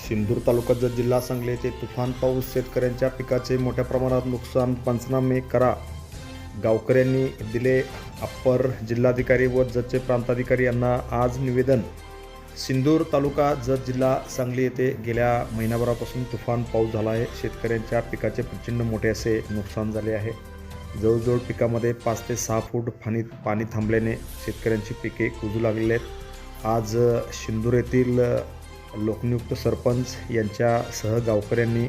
सिंदूर तालुका जत जिल्हा सांगली येथे तुफान पाऊस, शेतकऱ्यांच्या पिकाचे मोठ्या प्रमाणात नुकसान, पंचनामे करा. गावकऱ्यांनी दिले अप्पर जिल्हाधिकारी व जतचे प्रांताधिकारी यांना आज निवेदन. सिंदूर तालुका जत जिल्हा सांगली येथे गेल्या महिनाभरापासून तुफान पाऊस झाला आहे. शेतकऱ्यांच्या पिकाचे प्रचंड मोठे असे नुकसान झाले आहे. जवळजवळ पिकामध्ये 5 ते 6 फूट पाणी थांबल्याने शेतकऱ्यांची पिके कुजू लागलेली आहेत. आज सिंदूर येथील लोकनियुक्त सरपंच यांच्यासह गावकऱ्यांनी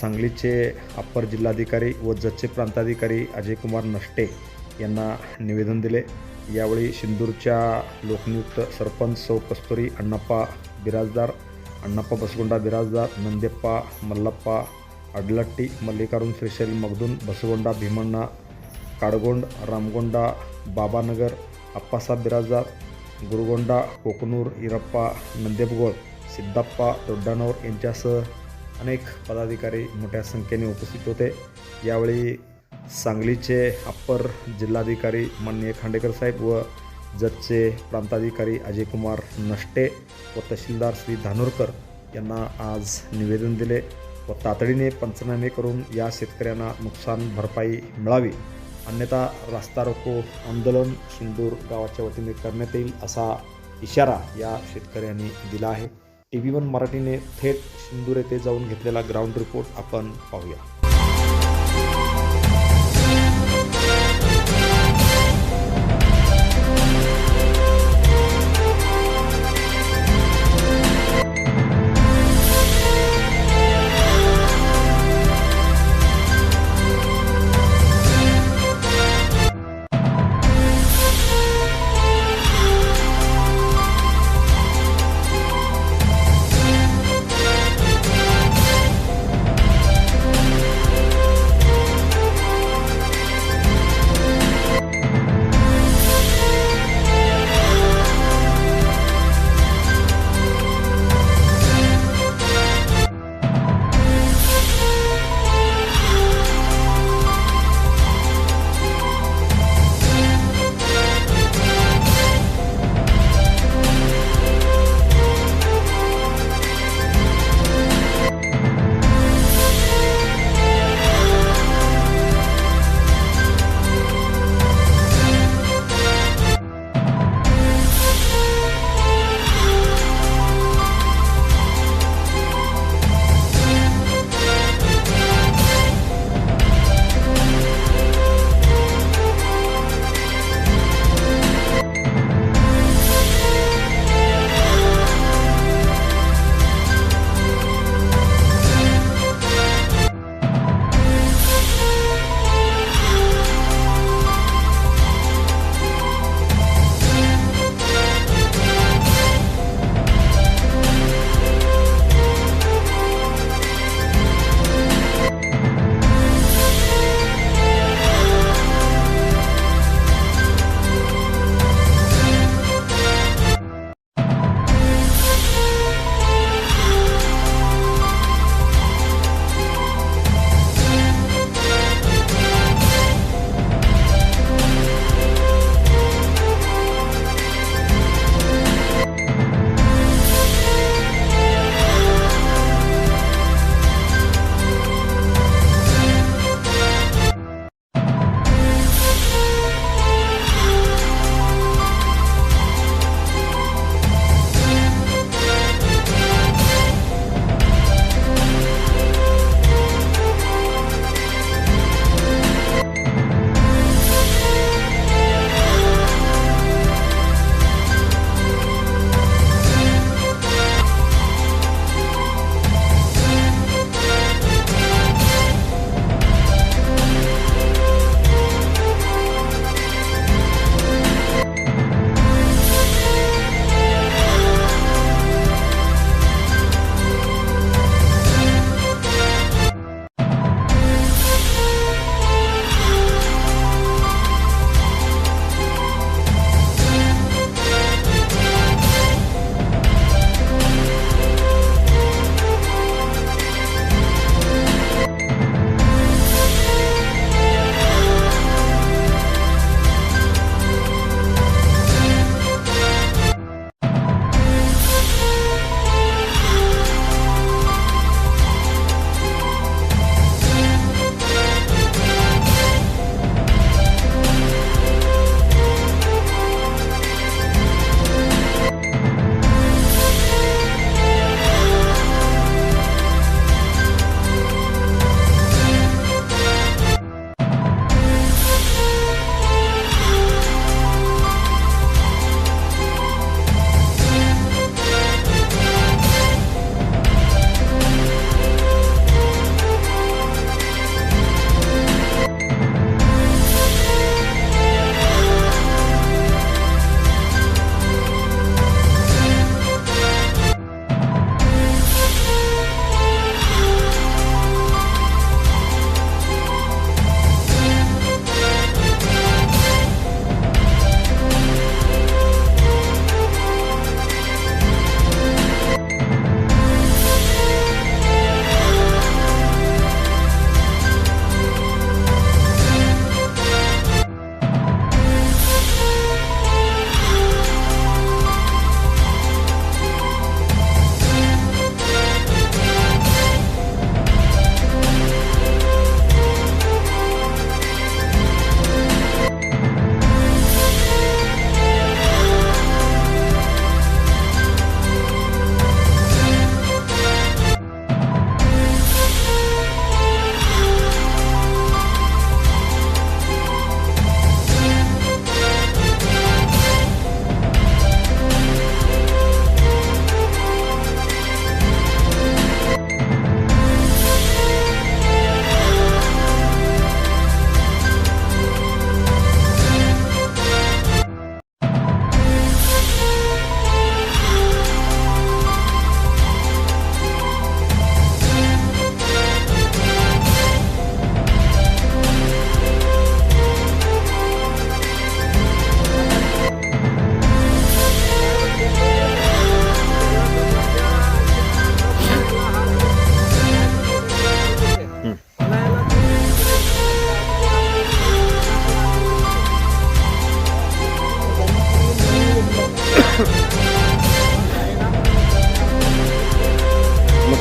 सांगलीचे अप्पर जिल्हाधिकारी व जतचे प्रांताधिकारी अजयकुमार नष्टे यांना निवेदन दिले. यावेळी सिंदूरच्या लोकनियुक्त सरपंच सौ कस्तुरी अण्णाप्पा बिराजदार, अण्णाप्पा बसगोंडा बिराजदार, नंदेप्पा मल्लप्पा अडलट्टी, मल्लिकार्जुन श्रीशैल मगदून, बसगोंडा भीमण्णा काडगोंड, रामगोंडा बाबानगर, अप्पासाहेब बिराजदार, गुरुगोंडा कोकनूर, इरप्पा नंदेबगोळ, सिद्धप्पा दोड्डानवर यांच्यासह अनेक पदाधिकारी मोठ्या संख्येने उपस्थित होते. यावेळी सांगलीचे अप्पर जिल्हाधिकारी माननीय खांडेकर साहेब व जतचे प्रांताधिकारी अजयकुमार नष्टे व तहसीलदार श्री धानोरकर यांना आज निवेदन दिले व तातडीने पंचनामे करून या शेतकऱ्यांना नुकसान भरपाई मिळावी, अन्यथा रास्ता रोको आंदोलन सिंदूर गावाच्या वतीने करण्यात येईल असा इशारा या शेतकऱ्यांनी दिला आहे. TV1 मराठीने थेट सिंदूर येथे जाऊन घेतलेला ग्राउंड रिपोर्ट आपण पाहूया.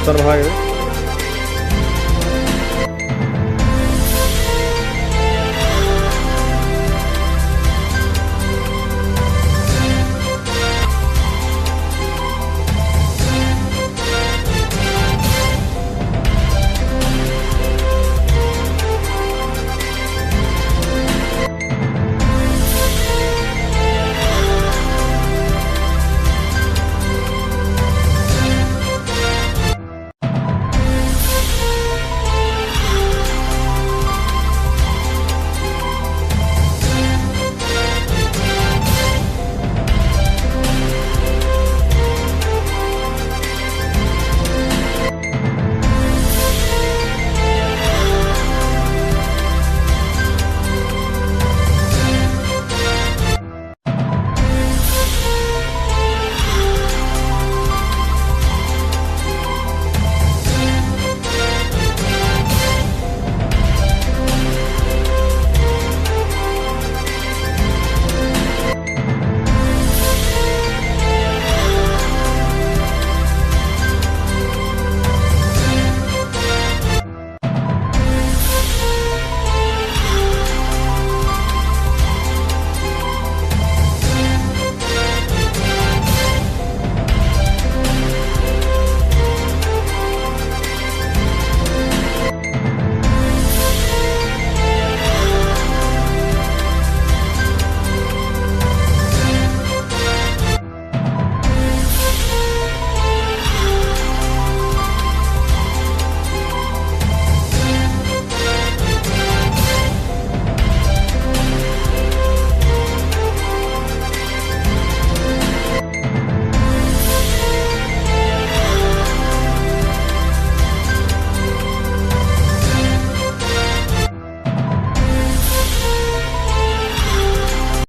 ನುಕ್ಸಾನ್ ಭಾಳ ಆಗಿದೆ.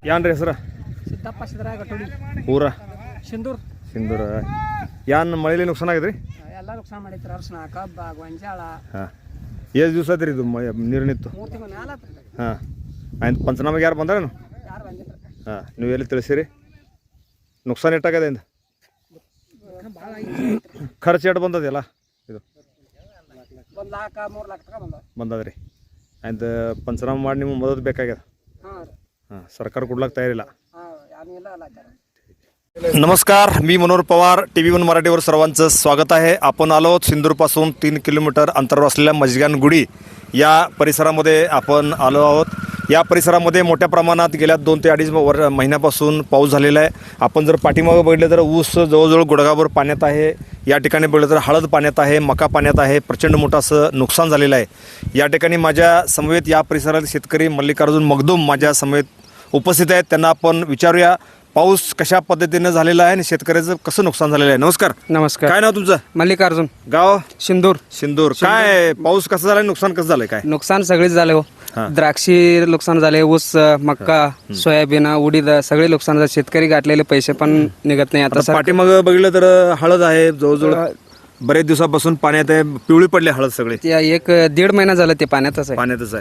ಯಾನ್ರಿ ಹೆಸರ? ಸಿದ್ದಪ್ಪ ಸಿದ್ದರಾಯ ಗಟ್ಟೋಡಿ. ಊರ ಸಿಂಧೂರ್. ಸಿಂಧೂರ. ಯಾನ್ ಮಳೆಲಿ ನುಕ್ಸಾನ್ ಆಗಿದ್ರಿ? ಎಲ್ಲ ನುಕ್ಸಾನ್ ಮಾಡೈತ್ರಿ. ಅರ್ಶಿನ, ಕಬ್ಬ, ಗೊಂಜಾಳ. ಹಾಂ, ಎಷ್ಟು ದಿವಸ ಆತ್ರಿ ಇದು ನೀರು ನಿಂತು? 3 ತಿಂಗಳು ಮ್ಯಾಲ ಆತ್ರಿ. ಹಾಂ, ಆಯ್ತು. ಪಂಚನಾಮಗೆ ಯಾರು ಬಂದಾರೇನು? ಯಾರು ಬಂದಿಲ್ಲ. ಹಾಂ, ನೀವು ಎಲ್ಲಿ ತಿಳಿಸಿರಿ? ನುಕ್ಸಾನ್ ಎಷ್ಟಾಗದೆ ಇಂದ? ಭಾಳ ಐತ್ರಿ. ಖರ್ಚು ಎಷ್ಟು ಬಂದದಲ್ಲ ಇದು? 1 ಲಕ್ಷ 3 ಲಕ್ಷ ತನಕ ಬಂದದ್ರಿ. ಆಯ್ತು, ಪಂಚನಾಮ ಮಾಡಿ ನಿಮ್ಗೆ ಮದತ್ ಬೇಕಾಗ್ಯದ? हां रे. हां, सरकार कुठलाच तयारीला. हां, आम्ही याला नमस्कार, मी मनोहर पवार. TV1 मराठीवर सर्वांचं स्वागत आहे. आपण आलो सिंदूरपासून 3 किलोमीटर अंतरावर असलेल्या मजगानगुडी या परिसरामध्ये आपण आलो आहोत. या परिसरामध्ये मोठ्या प्रमाणात गेल्या 2 ते 2.5 महिन्यापासून पाऊस झालेला आहे. आपण जर पाठीमागं बघितलं तर ऊस जवळजवळ गुडघाभर पाण्यात आहे. या ठिकाणी बघितलं तर हळद पाण्यात आहे, मका पाण्यात आहे. प्रचंड मोठं असं नुकसान झालेलं आहे. या ठिकाणी माझ्या समवेत या परिसरातील शेतकरी मल्लिकार्जुन मगदूम माझ्या समवेत उपस्थित आहेत. त्यांना आपण विचारूया पाऊस कशा पद्धतीने झालेला आहे आणि शेतकऱ्याचं कसं नुकसान झालेलं आहे. नमस्कार. नमस्कार. काय नाव तुमचं? मल्लिकार्जुन. गाव? सिंधूर. सिंदूर. काय पाऊस कसा झालाय, नुकसान कसं झालंय? काय नुकसान सगळेच झाले हो. द्राक्षी नुकसान झाले, ऊस, मक्का, सोयाबीन, उडीद सगळे नुकसान झाले. शेतकरी गाठलेले पैसे पण निघत नाही. आता पाठीमागं बघितलं तर हळद आहे, जवळजवळ बरेच दिवसापासून पाण्यात आहे, पिवळी पडली हळद सगळे. 1-1.5 महिना झाला ते पाण्यातच आहे.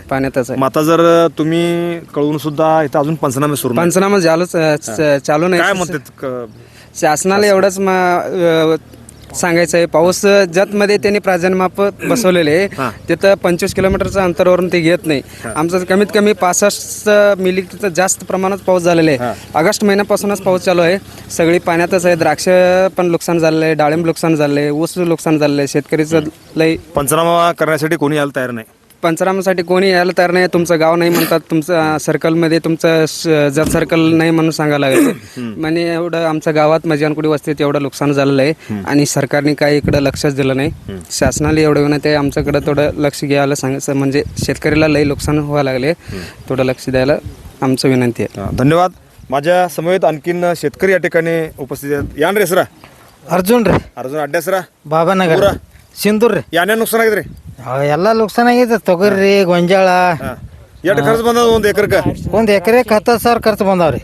पाण्यातच आहे. आता जर तुम्ही कळवून सुद्धा इथं अजून पंचनामे सुरू? पंचनामा चालू नाही. काय म्हणतात शासनाला एवढंच सांगायचं आहे. पाऊस जतमध्ये त्यांनी प्राधान्यमाप बसवलेले आहे, तिथं 25 किलोमीटरचं अंतरावरून ते घेत नाही. आमचं कमीत कमी 65 मिली जास्त प्रमाणात पाऊस झालेला आहे. ऑगस्ट महिन्यापासूनच पाऊस चालू आहे. सगळी पाण्यातच आहे. द्राक्ष पण नुकसान झालेलं आहे, डाळिंब नुकसान झालेलं आहे, ऊस नुकसान झालेलं आहे. शेतकरीचं लई. पंचनामा करण्यासाठी कोणी यायला तयार नाही. पंचनामासाठी कोणी यायला तयार नाही. तुमचं गाव नाही म्हणतात, तुमचं सर्कलमध्ये तुमचं जत सर्कल नाही म्हणून सांगायला लागले. म्हणजे एवढं आमच्या गावात मजगानकुडी वस्तीत एवढं नुकसान झालेलं आहे आणि सरकारने काही इकडं लक्षच दिलं नाही. शासनाला एवढं विनंती आहे, आमच्याकडं थोडं लक्ष घ्यायला सांगायचं. म्हणजे शेतकऱ्याला लई नुकसान व्हायला लागले, थोडं लक्ष द्यायला आमचं विनंती आहे. धन्यवाद. माझ्या समवेत आणखीन शेतकरी या ठिकाणी उपस्थित आहेत. यान रे सरा? अर्जुन रे. अर्जुन अड्ड्यासरा ಬಾಬಾನಗರ ಸಿಂಧೂರ್ ರೀ. ಯಾನ್ಯಾನ ನುಕ್ಸಾನ್ ಆಗಿದ್ರಿ? ಎಲ್ಲ ನುಕ್ಸಾನ್ ಆಗೈತೆ. ತೊಗರಿ, ಗೊಂಜಾಳ. ಎಷ್ಟು ಖರ್ಚು ಬಂದದ ಒಂದು ಎಕರೆಗೆ? 1 ಎಕರೆಗೆ 70,000 ಖರ್ಚು ಬಂದಾವ್ರಿ.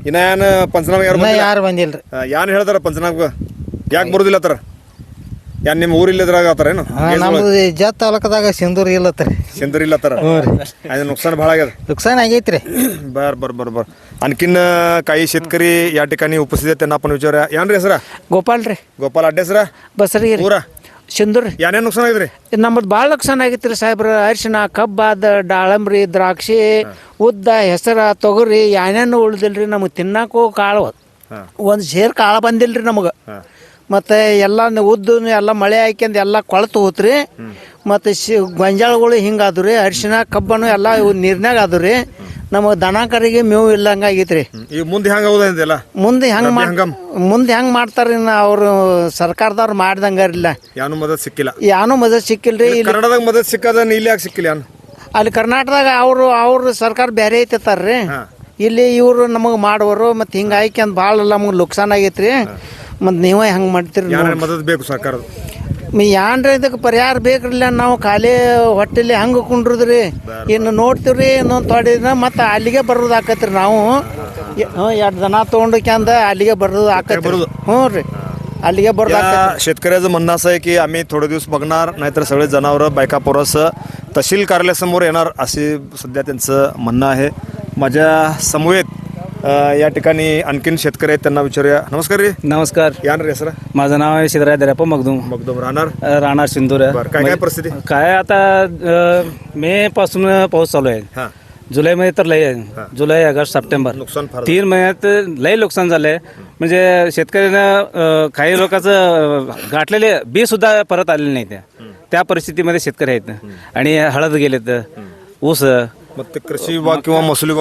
ಇನ್ನ ಏನ್ ಪಂಚನಾಮ ಯಾರು ಬಂದಿಲ್ರಿ. ಯಾನ್ ಹೇಳ್ತಾರ ಪಂಚನಾಮ ಯಾಕೆ ಬರುದಿಲ್ಲ ತರ? ಯಾನ್ ನಿಮ್ಮ ಊರ್ ಇಲ್ಲದ್ರಾಗ ಆತಾರೇನು? ನಮ್ದು ಜತ್ ತಾಲೂಕದಾಗ ಸಿಂಧೂರ್ ಇಲ್ಲತ್ರಿ. ಸಿಂಧೂರ್ ಇಲ್ಲತ್ತಾರ. नुकसान ಭಾಳ ಆಗ್ಯದ. नुकसान ಆಗೈತ್ರಿ. बर. आणखीन काही शेतकरी या ठिकाणी उपस्थित आहेत, त्यांना आपण विचारूया. यान रे सरा? ಗೋಪಾಲ್ ರೀ. ಗೋಪಾಲ್ अड्डेसरा? ಬಸರಿ ಊರ? ಸಿಂಧೂರ್ ಏನೇನು ನುಕ್ಸಾನ್ ಆಗಿದ್ರಿ? ನಮ್ಮದು ಭಾಳ ನುಕ್ಸಾನ್ ಆಗೈತ್ರಿ ಸಾಹೇಬ್ರ. ಅರಿಶಿನ, ಕಬ್ಬಾದ, ದಾಳಂಬ್ರಿ, ದ್ರಾಕ್ಷಿ, ಉದ್ದ, ಹೆಸರ, ತೊಗರಿ ಏನೇನು ಉಳ್ದಿಲ್ರಿ. ನಮಗೆ ತಿನ್ನಾಕು ಕಾಳು ಒಂದು ಸೇರ್ ಕಾಳು ಬಂದಿಲ್ರಿ ನಮಗೆ. ಮತ್ತು ಎಲ್ಲ ಉದ್ದು ಎಲ್ಲ ಮಳೆ ಹಾಕ್ಯಂದು ಎಲ್ಲ ಕೊಳತು ಹೋತ್ರಿ. ಮತ್ತು ಗೊಂಜಾಳಗಳು ಹಿಂಗಾದು ರೀ. ಅರಿಶಿನ, ಕಬ್ಬನು ಎಲ್ಲ ಇವು ನೀರ್ನಾಗ ಅದು ರೀ. ನಮಗೆ ದನ ಕರಿಗೆ ಮೇವು ಇಲ್ಲಂಗೆ ಆಗೈತ್ರಿ. ಈಗ ಮುಂದೆ ಹೆಂಗೆ ಆಗೋದಿಲ್ಲ? ಮುಂದೆ ಹೆಂಗೆ ಮಾಡ್ತಾರ್ರಿ? ಅವರು ಸರ್ಕಾರದವ್ರು ಮಾಡ್ದಂಗೆ ಇರಲಿಲ್ಲ. ಯಾನು ಮದತ್ ಸಿಕ್ಕಿಲ್ಲ. ಯಾನು ಮದತ್ ಸಿಕ್ಕಿಲ್ರಿ. ಕನ್ನಡದಾಗ ಮದತ್ ಸಿಕ್ಕದ ಇಲ್ಲಿ ಯಾಕೆ ಸಿಕ್ಕಿಲ್ಲ? ಅಲ್ಲಿ ಕರ್ನಾಟಕದಾಗ ಅವ್ರ ಸರ್ಕಾರ ಬೇರೆ ಐತಾರ್ರಿ. ಇಲ್ಲಿ ಇವರು ನಮಗೆ ಮಾಡುವರು. ಮತ್ತು ಹಿಂಗೆ ಆಯ್ಕೆ ಭಾಳ ನಮಗೆ ನುಕ್ಸಾನ್ ಆಗೈತ್ರಿ. ಮತ್ತು ನೀವೇ ಹೆಂಗೆ ಮಾಡ್ತೀರಿ? ಮದತ್ ಬೇಕು ಸರ್ಕಾರದ. ಏನ್ರಿ ಇದಕ್ಕೆ ಪರಿಹಾರ ಬೇಕ್ರಿಲ್ಲ. ನಾವು ಖಾಲಿ ಹೊಟ್ಟೆಲಿ ಹಂಗೆ ಕುಂಡ್ರದ್ರಿ. ಇನ್ನು ನೋಡ್ತೀವ್ರಿ ಇನ್ನೊಂದು ತೊಡೆ ದಿನ ಮತ್ತು ಅಲ್ಲಿಗೆ ಬರೋದು ಆಕತ್ರಿ. ನಾವು 2 ದನ ತೊಗೊಂಡಕ್ಯಾಂದ अलिगे बरोದು आकत हो रे अलिगे बरोದು आकत. शेतकऱ्याचं म्हणणं असं आहे की आम्ही थोडे दिवस बघणार, नाहीतर सगळे जनावरं बायका पोरासह तहसील कार्यालयासमोर येणार असे सध्या त्यांचं म्हणणं आहे. माझ्या समवेत या ठिकाणी आणखीन शेतकरी आहेत, त्यांना विचारूया. नमस्कार रे. नमस्कार. यान रे सर. माझं नाव आहे शिदराय दर्याप्पा मगदूम राहणार सिंधूर आहे. काय परिस्थिती काय आता मे पासून पाऊस चालू आहे. जुलैमध्ये तर लय आहे. जुलै, ऑगस्ट, सप्टेंबर नुकसान फार 3 महिन्यात लय नुकसान झालंय. म्हणजे शेतकऱ्यांना काही लोकांचं गाठलेले बी सुद्धा परत आलेले नाही. त्या परिस्थितीमध्ये शेतकरी आहेत. आणि हळद गेलेत, ऊस. मग ते कृषी विभाग किंवा महसूल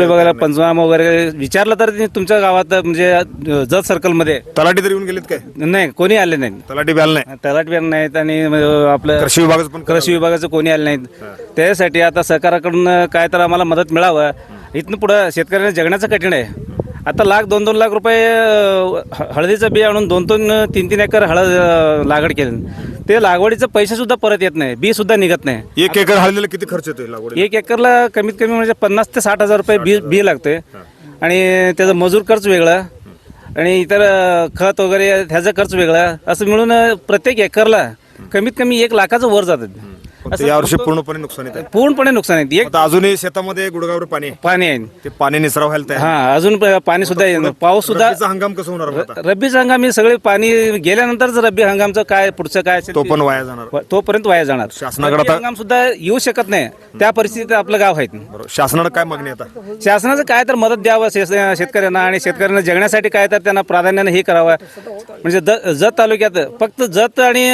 विभागाला पंचनामा वगैरे विचारलं तर कृषी विभागात म्हणजे जत सर्कलमध्ये तलाठी तरी येऊन गेलेत काय? नाही, कोणी आले नाहीत. तलाठी बी आले नाही. तलाठी बी आले नाहीत. आणि आपलं कृषी विभागाचं कोणी आले नाहीत. त्यासाठी आता सरकारकडून काय तर आम्हाला मदत मिळावं. इथनं पुढं शेतकऱ्यांना जगण्याचं कठीण आहे. आता 1,00,000-2,2 लाख रुपये हळदीचं बी आणून 2-3 एकर हळद लागवड केली. ते लागवडीचे पैसे सुद्धा परत येत नाही, बी सुद्धा निघत नाही. 1 एकर हळदीला किती खर्च येतोय लागवड? 1 एकरला कमीत कमी म्हणजे 50,000 ते 60,000 रुपये बी लागतोय. आणि त्याचं मजूर खर्च वेगळा आणि इतर खत वगैरे ह्याचा खर्च वेगळा, असं मिळून प्रत्येक एकरला कमीत कमी 1 लाखाचं वर जातं. यावर्षी पूर्णपणे नुकसान आहे. पूर्णपणे नुकसान आहे. अजूनही शेतामध्ये गुडगावर पाणी आहे. ते पाणी निसराव व्हायला तयार. हा, अजून पाणी सुद्धा येईल. पाऊस सुद्धा. हंगाम कसं होणार? रब्बीचा हंगाम हे सगळे पाणी गेल्यानंतरच रब्बी हंगामचं काय पुढचं काय असेल तो पण वाया जाणार. तोपर्यंत वाया जाणार. शासनाकडे हंगाम सुद्धा येऊ शकत नाही. त्या परिस्थितीत आपलं गाव आहे. शासनाला काय मागणी आता? शासनाचं काय तर मदत द्यावं शेतकऱ्यांना. आणि शेतकऱ्यांना जगण्यासाठी काय तर त्यांना प्राधान्याने हे करावं. म्हणजे जत तालुक्यात फक्त जत आणि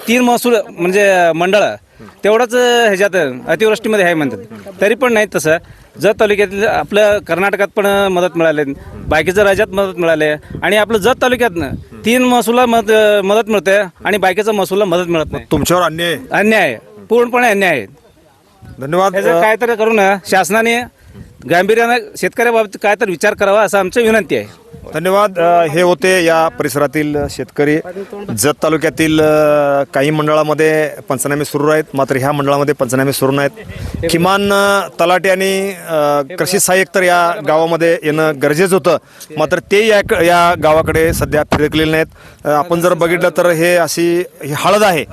3 महसूल म्हणजे मंडळ तेवढंच ह्याच्यात अतिवृष्टीमध्ये आहे म्हणतात. तरी पण नाही तसं. जत तालुक्यात आपलं कर्नाटकात पण मदत मिळाली, बाकीच्या राज्यात मदत मिळाली. आणि आपलं जत तालुक्यातनं 3 महसूलला मदत मिळते आणि बाकीच्या महसूलला मदत मिळत नाही. तुमच्यावर अन्याय आहे, पूर्णपणे अन्याय आहे. धन्यवाद. काय तर करून शासनाने गांभीर्यानं शेतकऱ्याबाबतीत काय तर विचार करावा असं आमची विनंती आहे. धन्यवाद. हे होते या परिसरातील शेतकरी. जत तालुक्यातील काही मंडळामध्ये पंचनामे सुरू आहेत, मात्र ह्या मंडळामध्ये पंचनामे सुरू नाहीत. किमान तलाठी आणि कृषी सहाय्यक तर या गावामध्ये येणं गरजेचं होतं, मात्र ते या गावाकडे सध्या फिरकलेले नाहीत. आपण जर बघितलं तर हे हळद आहे.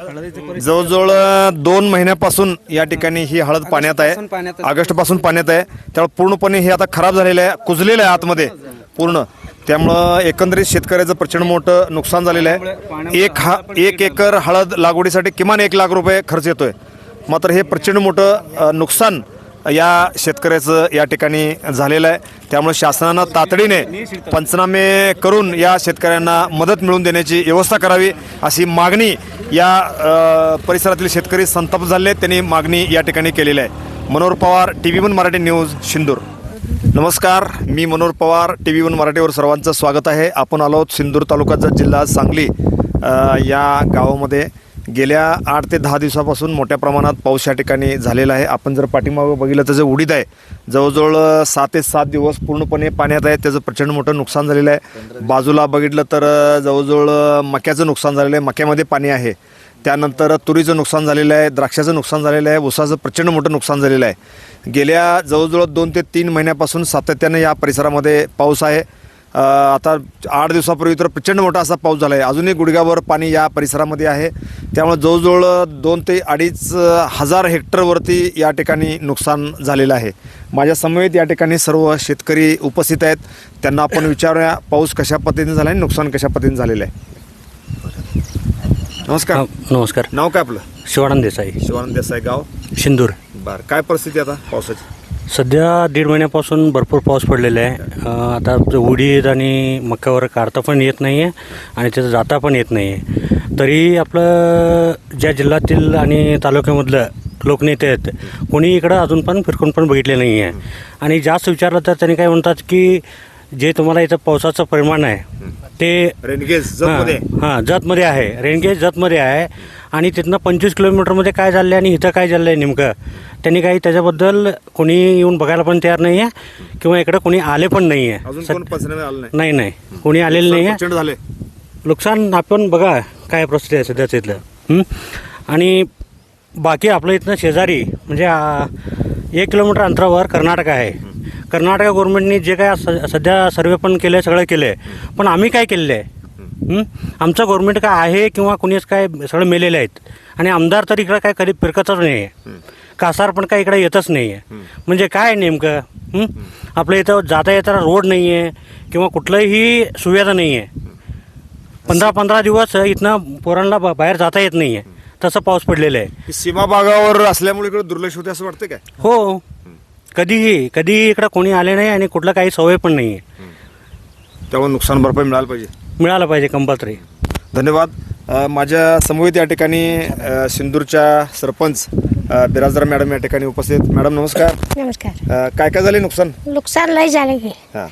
जवळजवळ 2 महिन्यापासून या ठिकाणी ही हळद पाण्यात आहे. ऑगस्टपासून पाण्यात आहे. त्यामुळे पूर्णपणे हे आता खराब झालेलं आहे, कुजलेलं आहे आतमध्ये पूर्ण. त्यामुळं एकंदरीत शेतकऱ्याचं प्रचंड मोठं नुकसान झालेलं आहे. 1 एकर हळद लागवडीसाठी किमान 1 लाख रुपये खर्च येतोय. मात्र हे प्रचंड मोठं नुकसान या शेतकऱ्याचं या ठिकाणी झालेलं आहे. त्यामुळे शासनानं तातडीने पंचनामे करून या शेतकऱ्यांना मदत मिळवून देण्याची व्यवस्था करावी अशी मागणी या परिसरातील शेतकरी संतप्त झाले आहेत, त्यांनी मागणी या ठिकाणी केलेली आहे. मनोहर पवार, TV1 मराठी न्यूज, सिंदूर. नमस्कार, मी मनोहर पवार. TV1 मराठीवर सर्वांचं स्वागत आहे. आपण आलो आहोत सिंदूर तालुक्याचा जिल्हा सांगली या गावामध्ये. गेल्या 8 ते 10 दिवसापासून मोठ्या प्रमाणात पाऊस या ठिकाणी झालेला आहे. आपण जर पाठीमागं बघितलं तर जे उडीद आहे जवळजवळ 6 ते 7 दिवस पूर्णपणे पाण्यात आहे. त्याचं प्रचंड मोठं नुकसान झालेलं आहे. बाजूला बघितलं तर जवळजवळ मक्याचं नुकसान झालेलं आहे, मक्यामध्ये पाणी आहे. त्यानंतर तुरीचं नुकसान झालेलं आहे, द्राक्षाचं नुकसान झालेलं आहे, ऊसाचं प्रचंड मोठं नुकसान झालेलं आहे. गेल्या जवळजवळ 2 ते 3 महिन्यापासून सातत्याने या परिसरामध्ये पाऊस आहे. आता 8 दिवसापूर्वी तर प्रचंड मोठा असा पाऊस झाला आहे. अजूनही गुडघ्यावर पाणी या परिसरामध्ये आहे. त्यामुळे जवळजवळ 2 ते 2.5 हजार हेक्टरवरती या ठिकाणी नुकसान झालेलं आहे. माझ्या समवेत या ठिकाणी सर्व शेतकरी उपस्थित आहेत. त्यांना आपण विचारूया पाऊस कशा पद्धतीने झाला आहे, नुकसान कशा पद्धतीने झालेलं आहे. नमस्कार. नमस्कार. नाव काय आपलं? शिवानंद देसाई, शिवानंद देसाई, गाव शिंदूर. बर. काय परिस्थिती आता पावसाची? सध्या 1.5 महिन्यापासून भरपूर पाऊस पडलेला आहे. आता उडीद आणि मक्यावर काढता पण येत नाही आहे आणि त्याचं जाता पण येत नाही आहे. तरी आपलं ज्या जिल्ह्यातील आणि तालुक्यामधलं लोकनेते आहेत, कोणी इकडं अजून पण फिरकून पण बघितले नाही आहे. आणि जास्त विचारलं तर त्यांनी काय म्हणतात की जे तुम्हाला इथं पावसाचं परिमाण आहे ते रेनगेज जतमध्ये हां जतमध्ये आहे, रेनगेज जतमध्ये आहे. आणि तिथनं 25 किलोमीटरमध्ये काय झालं आहे आणि इथं काय झालं आहे नेमकं, त्यांनी काही त्याच्याबद्दल कोणी येऊन बघायला पण तयार नाही आहे किंवा इकडं कोणी आले पण नाही आहे. अजून कोण पंचनामे आलं नाही? नाही नाही, कोणी आलेलं नाही आहे. प्रचंड झाले नुकसान आपण बघा काय परिस्थिती आहे सध्याच इथलं. आणि बाकी आपलं इथनं शेजारी म्हणजे 1 किलोमीटर अंतरावर कर्नाटक आहे. कर्नाटक गव्हर्नमेंटनी जे काय सध्या सर्वे पण केलं आहे, सगळं केलं आहे. पण आम्ही काय केलेलं आहे? आमचं गव्हर्नमेंट काय आहे किंवा कुणीच काय सगळं मेलेले आहेत. आणि आमदार तर इकडं काय कधी फिरकतच नाही आहे. कासार पण काय इकडे येतच नाही आहे. म्हणजे काय नेमकं आपल्या इथं जाता येताना रोड नाही आहे किंवा कुठलंही सुविधा नाही आहे. 15-15 दिवस इथनं पोरांना बाहेर जाता येत नाही आहे, तसं पाऊस पडलेलं आहे. ही सीमा भागावर असल्यामुळे इकडे दुर्लक्ष होते असं वाटतं काय? हो, कधीही इकडं कोणी आले नाही आणि कुठलं काही सवय पण नाही आहे. त्यामुळे नुकसान भरपाई मिळायला पाहिजे. मिळालं पाहिजे कंपल्सरी. धन्यवाद. माझ्या समवेत या ठिकाणी सिंदूरच्या सरपंच बिराजदार मॅडम या ठिकाणी उपस्थित. मॅडम नमस्कार. नमस्कार. काय काय झाले नुकसान? नुकसान लय झालं की. हां,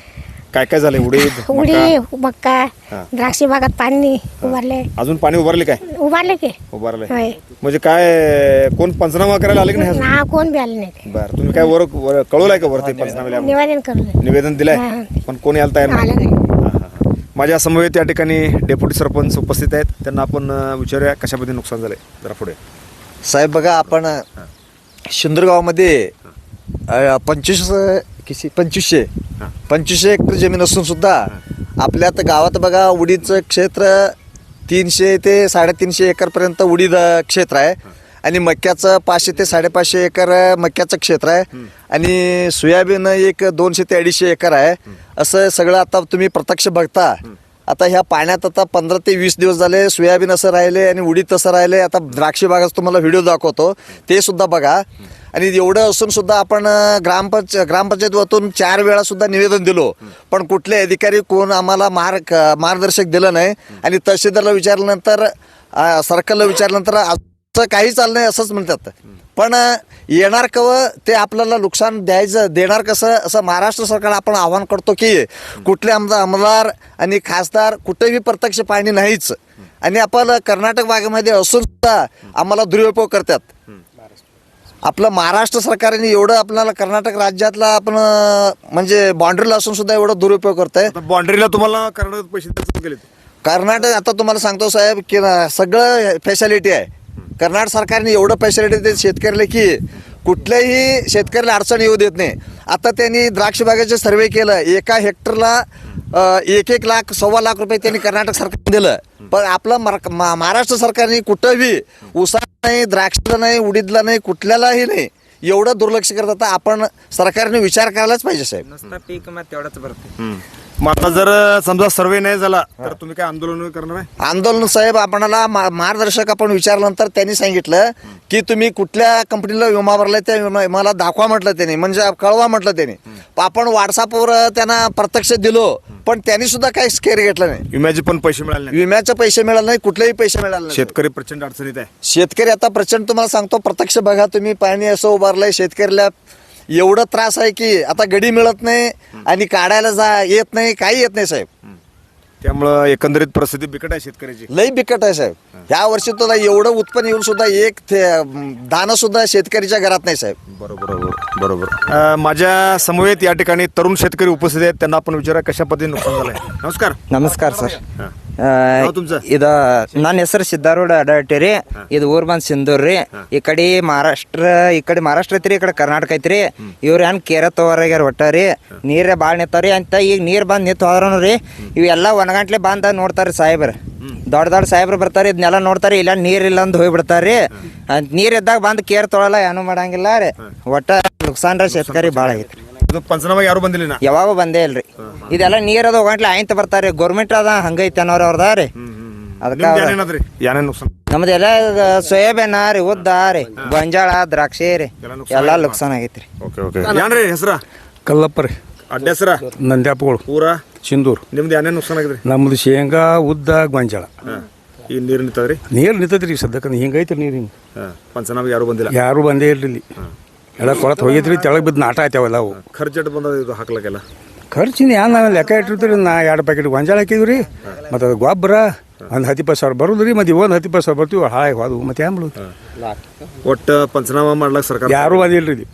काय काय झाले? उडीद, उडी मक्का, हा. द्राक्षी बागात पाणी उभारले. अजून पाणी उभारले काय? उभारले की. उभारले होय. म्हणजे काय कोण पंचनामा करायला आले की नाही? ना कोण बी आलं नाही. बरं, तुम्ही काय वर कळवलाय का वरती पंचनाम्याला? निवेदन करू निवेदन दिलंय हा. पण कोणी यायला तयार नाही. आलं नाही. माझ्या समवेत या ठिकाणी डेप्युटी सरपंच उपस्थित आहेत. त्यांना आपण विचारूया कशा पद्धतीने नुकसान झालंय. जरा पुढे साहेब बघा, आपण शिंदूर गावामध्ये 2500 एकर जमीन असून सुद्धा आपल्या आता गावात बघा उडीदचं क्षेत्र 300 ते 350 एकरपर्यंत उडीद क्षेत्र आहे. आणि मक्याचं 500 ते 550 एकर मक्याचं क्षेत्र आहे. आणि सोयाबीन एक 200 ते 250 एकर आहे. असं सगळं आता तुम्ही प्रत्यक्ष बघता. आता ह्या पाण्यात आता 15 ते 20 दिवस झाले सोयाबीन असं राहिले आणि उडीद तसं राहिले. आता द्राक्षी बागाचं तुम्हाला व्हिडिओ दाखवतो, ते सुद्धा बघा. आणि एवढं असून सुद्धा आपण ग्रामपंचायत वतून 4 वेळा सुद्धा निवेदन दिलो, पण कुठले अधिकारी कोण आम्हाला मार्गदर्शक दिलं नाही. आणि तहसीलदारला विचारल्यानंतर सर्कलला विचारल्यानंतर असं काही चाललं नाही असंच म्हणतात. पण येणार कवं ते आपल्याला नुकसान देणार कसं, असं महाराष्ट्र सरकार आपण आवाहन करतो की कुठले आमदार आणि खासदार कुठेही प्रत्यक्ष पाणी नाहीच. आणि आपण कर्नाटक भागामध्ये असून सुद्धा आम्हाला दुरुपयोग करतात. आपलं महाराष्ट्र सरकारने एवढं आपल्याला कर्नाटक राज्यातला आपण म्हणजे बाँड्रीला असून सुद्धा एवढं दुरुपयोग करत आहे. बाँड्रीला तुम्हाला कर्नाटक पैसे द्यायचे? कर्नाटक आता तुम्हाला सांगतो साहेब की सगळं फॅसिलिटी आहे. कर्नाटक सरकारने एवढं फॅसिलिटी देत शेतकऱ्याला की कुठल्याही शेतकऱ्याला अडचण येऊ देत नाही. आता त्यांनी द्राक्ष बागेचे सर्वे केलं, एका हेक्टरला 1-1 लाख 1.25 लाख रुपये त्यांनी कर्नाटक सरकारने दिलं. पण आपलं महाराष्ट्र सरकारने कुठंही उसाला नाही, द्राक्षला नाही, उडीदला नाही, कुठल्यालाही नाही, एवढं दुर्लक्ष करत. आता आपण सरकारने विचार करायलाच पाहिजे साहेब. नुसतं पीक मग तेवढंच भरते. मग आता जर समजा सर्वे नाही झाला तर तुम्ही काय आंदोलन करणार आहे? आंदोलन साहेब आपणाला मार्गदर्शक आपण विचारल्यानंतर त्यांनी सांगितलं की तुम्ही कुठल्या कंपनीला विमा भरलाय त्या विमाला दाखवा म्हटलं त्यांनी, म्हणजे कळवा म्हटलं त्यांनी. आपण व्हॉट्सअपवर त्यांना प्रत्यक्ष दिलो, पण त्यांनी सुद्धा काही स्केअर घेतलं नाही. विम्याचे पण पैसे मिळाले नाही. विम्याचे पैसे मिळाले नाही, कुठलेही पैसे मिळाले नाही. शेतकरी प्रचंड अडचणीत आहे. शेतकरी आता प्रचंड तुम्हाला सांगतो, प्रत्यक्ष बघा तुम्ही, पाणी असं उभारलंय शेतकऱ्याला. एवढं त्रास आहे की आता गडी मिळत नाही आणि काढायला येत नाही, काही येत नाही साहेब. त्यामुळं एकंदरीत परिस्थिती बिकट आहे शेतकऱ्याची. लई बिकट आहे साहेब. ह्या वर्षी तुला एवढं उत्पन्न येऊन सुद्धा एक दाणं सुद्धा शेतकऱ्याच्या घरात नाही साहेब. बरोबर. माझ्या समवेत या ठिकाणी तरुण शेतकरी उपस्थित आहेत. त्यांना आपण विचारा कशा पद्धतीने नुकसान झालंय. ನಮಸ್ಕಾರ. ನಮಸ್ಕಾರ ಸರ್. तुमचं? ಇದು ನನ್ನ ಹೆಸರು ಸಿದ್ದಾರೂಢ ಅಡ್ಡಾಟಿ ರೀ. ಇದು ಊರ್ ಬಂದ್ ಸಿಂಧೂರ್ ರೀ. ಈ ಕಡೆ ಮಹಾರಾಷ್ಟ್ರ ಐತ್ರಿ, ಈ ಕಡೆ ಕರ್ನಾಟಕ ಐತ್ರಿ. ಇವ್ರು ಏನ್ ಕೇರ ತಗೋರಾಗ್ಯಾರ ಒಟ್ಟ ರೀ. ನೀರೇ ಭಾಳ ನಿಂತಾವ್ರಿ ಅಂತ ಈಗ ನೀರ್ ಬಂದ್ ನಿಂತು ಹೋದ್ರೂ ರೀ ಇವೆಲ್ಲ ಒಣಗಂಟ್ಲೆ ಬಂದ ನೋಡ್ತಾರ್ರಿ ಸಾಹೇಬ್ರ. ದೊಡ್ಡ ಸಾಹೇಬ್ರು ಬರ್ತಾರೆ, ಇದನ್ನೆಲ್ಲ ನೋಡ್ತಾರೆ. ಇಲ್ಲ ನೀರಿಲ್ಲ ಅಂದ್ ಹೋಗ್ಬಿಡ್ತಾರ್ರಿ. ನೀರ್ ಇದ್ದಾಗ ಬಂದ್ ಕೇರ್ ತೊಗೊಳಲ್ಲ, ಏನೂ ಮಾಡಂಗಿಲ್ಲ ರೀ. ಒಟ್ಟ ನುಕ್ಸಾನ್ ರೀ ಶೇತಕರಿ ಭಾಳ ಆಗೈತ್ರಿ. पंचनामा ಯಾರು ಬಂದಿಲ್ಲ? ಯಾವಾಗ ಬಂದೇ ಇಲ್ರಿ. ಇದೆಲ್ಲ ನೀರ್ ಅದು ಹೋಗಂಟ್ಲೆ ಆಯ್ತು ಬರ್ತಾರೆ. ಗೌರ್ಮೆಂಟ್ ಅದ ಹಂಗೈತೆ ಅನ್ನೋರು ಅವ್ರದ ರೀ. ಅದಕ್ಕೆ ನಿಮ್ದು ಏನೇನದ್ರಿ ಏನೇನು ನುಕ್ಸಾನ್ ನಮ್ದೆಲ್ಲ ಸೋಯಾಬೀನ್ ರೀ ಉದ್ದ ರೀ ಗೊಂಜಾಳ ದ್ರಾಕ್ಷಿ ರೀ ಎಲ್ಲ ನುಕ್ಸಾನ್ ಆಗೈತಿ ರೀ. ಓಕೆ ಓಕೆ ಏನ್ರಿ ಹೆಸರ ಕಲ್ಲಪ್ಪ ರೀ ಅಡ್ಡ ಹೆಸರ ನಂದ್ಯಾಪಗಳು ಊರ ಸಿಂಧೂರು. ನಿಮ್ದು ಏನೇನು ನುಕ್ಸಾನ್ ಆಗಿದ್ರಿ? ನಮ್ದು ಶೇಂಗಾ ಉದ್ದ ಗೊಂಜಾಳ ಈ ನೀರು ನಿಂತದ್ರಿ? ನೀರು ನಿಂತದ್ರಿ ಈಗ ಸದ್ಯಕ್ಕೆ ಹಿಂಗೈತ್ರಿ ನೀರು ಹಿಂಗೆ ಪಂಚನಾಮ ಯಾರು ಬಂದಿಲ್ಲ? ಯಾರು ಬಂದೇ ಇರಲಿ ಇಲ್ಲಿ ಎಲ್ಲ ಕೊಳತ್ ಹೋಗಿದ್ರಿ ತೆಳಗೆ ಬಿದ್ದು ನಾಟ ಆಯ್ತಾವಲ್ಲ ಅವು. ಖರ್ಚು ಎಟ್ಟು ಬಂದದ ಇದು ಹಾಕ್ಲಕ್ಕೆಲ್ಲ? ಖರ್ಚಿನ ಏನು ನಾವು ಲೆಕ್ಕ ಇಟ್ಟಿರ್ತೀರಿ ನಾ 2 ಪ್ಯಾಕೆಟ್ ಗೊಂಜಾಳ ಹಾಕಿದ್ವಿ ರೀ ಮತ್ತು ಅದು ಗೊಬ್ಬರ ಒಂದು 10-20 ಬರೋದು ರೀ ಮತ್ತು ಒಂದು 10-20 ಬರ್ತೀವಿ ಹಾಳಾಗಿ ಹೋದು ಮತ್ತೆ ಏನು ಮಾಡೋದು? ಒಟ್ಟು ಪಂಚನಾಮ ಮಾಡ್ಲಕ್ಕೆ ಸರ್ಕಾರ ಯಾರೂ ಬಂದಿಲ್ಲ ರೀ ಇಲ್ಲಿ.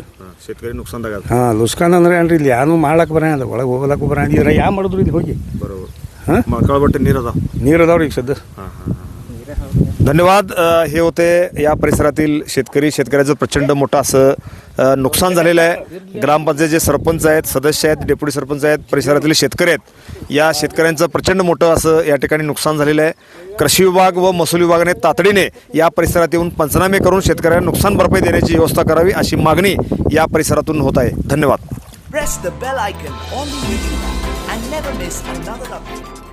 शेतकरी नुकसान दाखल ಹಾಂ ಲುಸ್ಕಾನ್ ಅಂದ್ರೆ ಏನ್ರಿ ಇಲ್ಲಿ ಯಾರು ಮಾಡ್ಲಕ್ಕೆ ಬರೋಣ ಒಳಗೆ ಹೋಗ್ಲಕ್ಕೆ ಬರೋಣ ಇದ್ರೆ ಯಾವ ಮಾಡಿದ್ರು ಇಲ್ಲಿ ಹೋಗಿ बरोबर हां मळकाळबट्टी नीर अदाव ನೀರು ಅದಾವ್ರಿ ಈಗ ಸದ್ಯ. धन्यवाद. हे होते या परिसरातील शेतकऱ्याचं प्रचंड मोठं असं नुकसान झालेलं आहे. ग्रामपंचायतचे सरपंच आहेत, सदस्य आहेत, डेप्युटी सरपंच आहेत, परिसरातील शेतकरी आहेत. या शेतकऱ्यांचं प्रचंड मोठं असं या ठिकाणी नुकसान झालेलं आहे. कृषी विभाग व महसूल विभागाने तातडीने या परिसरात येऊन पंचनामे करून शेतकऱ्यांना नुकसान भरपाई देण्याची व्यवस्था करावी अशी मागणी या परिसरातून होत आहे. धन्यवाद. Press the bell icon on the YouTube app and never miss another update.